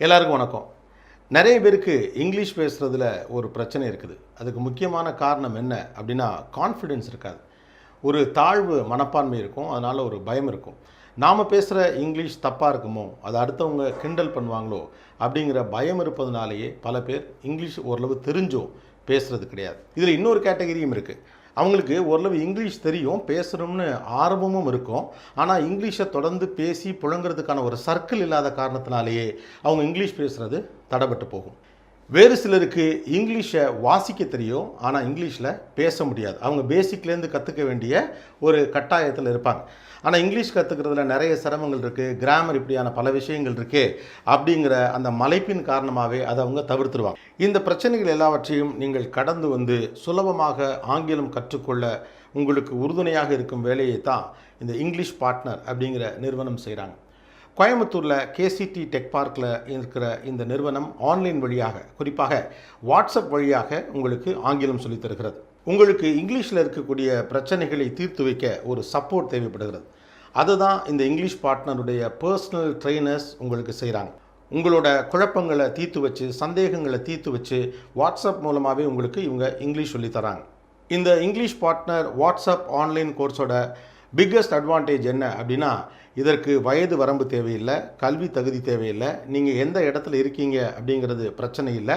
எல்லாருக்கும் வணக்கம். நிறைய பேருக்கு இங்கிலீஷ் பேசுகிறதுல ஒரு பிரச்சனை இருக்குது. அதுக்கு முக்கியமான காரணம் என்ன அப்படின்னா, கான்ஃபிடென்ஸ் இருக்காது. ஒரு தாழ்வு மனப்பான்மை இருக்கும். அதனால் ஒரு பயம் இருக்கும். நாம் பேசுகிற இங்கிலீஷ் தப்பாக இருக்குமோ, அதை அடுத்தவங்க கிண்டல் பண்ணுவாங்களோ அப்படிங்கிற பயம் இருப்பதுனாலேயே பல பேர் இங்கிலீஷ் ஓரளவு தெரிஞ்சும் பேசுகிறது கிடையாது. இதில் இன்னொரு கேட்டகரியும் இருக்குது. அவங்களுக்கு ஓரளவு இங்கிலீஷ் தெரியும், பேசணும்னு ஆர்வமும் இருக்கும். ஆனால் இங்கிலீஷை தொடர்ந்து பேசி புழங்குறதுக்கான ஒரு சர்க்கிள் இல்லாத காரணத்தினாலேயே அவங்க இங்கிலீஷ் பேசுகிறது தடைபட்டு போகும். வேறு சிலருக்கு இங்கிலீஷை வாசிக்க தெரியும், ஆனால் இங்கிலீஷில் பேச முடியாது. அவங்க பேசிக்லேருந்து கற்றுக்க வேண்டிய ஒரு கட்டாயத்தில் இருப்பாங்க. ஆனால் இங்கிலீஷ் கற்றுக்கிறதுல நிறைய சிரமங்கள் இருக்குது, கிராமர் இப்படியான பல விஷயங்கள் இருக்கே அப்படிங்கிற அந்த மலைப்பின் காரணமாகவே அதை அவங்க தவிர்த்துருவாங்க. இந்த பிரச்சனைகள் எல்லாவற்றையும் நீங்கள் கடந்து வந்து சுலபமாக ஆங்கிலம் கற்றுக்கொள்ள உங்களுக்கு உறுதுணையாக இருக்கும் வேலையை தான் இந்த இங்கிலீஷ் பார்ட்னர் அப்படிங்கிற நிறுவனம் செய்கிறாங்க. கோயம்புத்தூரில் கேசிடி டெக் பார்க்கில் இருக்கிற இந்த நிறுவனம் ஆன்லைன் வழியாக, குறிப்பாக வாட்ஸ்அப் வழியாக உங்களுக்கு ஆங்கிலம் சொல்லித் தருகிறது. உங்களுக்கு இங்கிலீஷில் இருக்கக்கூடிய பிரச்சனைகளை தீர்த்து வைக்க ஒரு சப்போர்ட் தேவைப்படுகிறது. அதுதான் இந்த இங்கிலீஷ் பார்ட்னருடைய பர்சனல் ட்ரெயினர்ஸ் உங்களுக்கு செய்கிறாங்க. உங்களோட குழப்பங்களை தீர்த்து வச்சு, சந்தேகங்களை தீர்த்து வச்சு வாட்ஸ்அப் மூலமாகவே உங்களுக்கு இவங்க இங்கிலீஷ் சொல்லித்தராங்க. இந்த இங்கிலீஷ் பார்ட்னர் வாட்ஸ்அப் ஆன்லைன் கோர்ஸோட பிக்கஸ்ட் அட்வான்டேஜ் என்ன அப்படின்னா, இதற்கு வயது வரம்பு தேவையில்லை, கல்வி தகுதி தேவையில்லை, நீங்கள் எந்த இடத்துல இருக்கீங்க அப்படிங்கிறது பிரச்சனை இல்லை.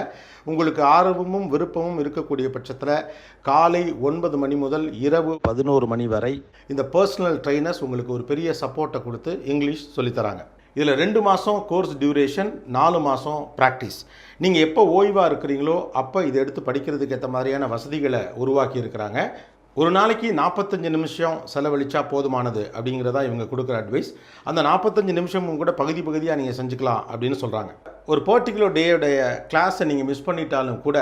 உங்களுக்கு ஆர்வமும் விருப்பமும் இருக்கக்கூடிய பட்சத்தில் காலை 9 மணி முதல் இரவு 11 மணி வரை இந்த பர்சனல் ட்ரெயினர்ஸ் உங்களுக்கு ஒரு பெரிய சப்போர்ட்டை கொடுத்து இங்கிலீஷ் சொல்லித்தராங்க. இதில் 2 மாதம் கோர்ஸ் டியூரேஷன், 4 மாதம் ப்ராக்டிஸ். நீங்கள் எப்போ ஓய்வாக இருக்கிறீங்களோ அப்போ இதை எடுத்து படிக்கிறதுக்கு ஏற்ற மாதிரியான வசதிகளை உருவாக்கி இருக்கிறாங்க. ஒரு நாளைக்கு 45 நிமிஷம் செலவழித்தா போதுமானது அப்படிங்கிறதா இவங்க கொடுக்குற அட்வைஸ். அந்த 45 நிமிஷமும் கூட பகுதியாக நீங்கள் செஞ்சுக்கலாம் அப்படின்னு சொல்கிறாங்க. ஒரு பர்டிகுலர் டேயோடைய கிளாஸை நீங்கள் மிஸ் பண்ணிட்டாலும் கூட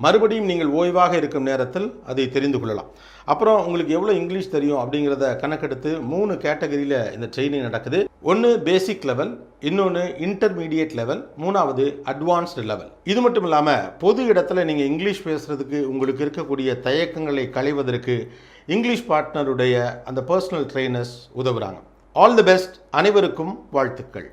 மறுபடியும் நீங்கள் ஓய்வாக இருக்கும் நேரத்தில் அதை தெரிந்து கொள்ளலாம். அப்புறம் உங்களுக்கு எவ்வளோ இங்கிலீஷ் தெரியும் அப்படிங்கிறத கணக்கெடுத்து 3 கேட்டகரியில் இந்த ட்ரெயினிங் நடக்குது. ஒன்று பேசிக் லெவல், இன்னொன்று இன்டர்மீடியேட் லெவல், 3வது அட்வான்ஸ்டு லெவல். இது மட்டும் இல்லாமல் பொது இடத்துல நீங்கள் இங்கிலீஷ் பேசுகிறதுக்கு உங்களுக்கு இருக்கக்கூடிய தயக்கங்களை களைவதற்கு இங்கிலீஷ் பார்ட்னருடைய அந்த பர்சனல் ட்ரெயினர்ஸ் உதவுறாங்க. All the best. அனைவருக்கும் வாழ்த்துக்கள்.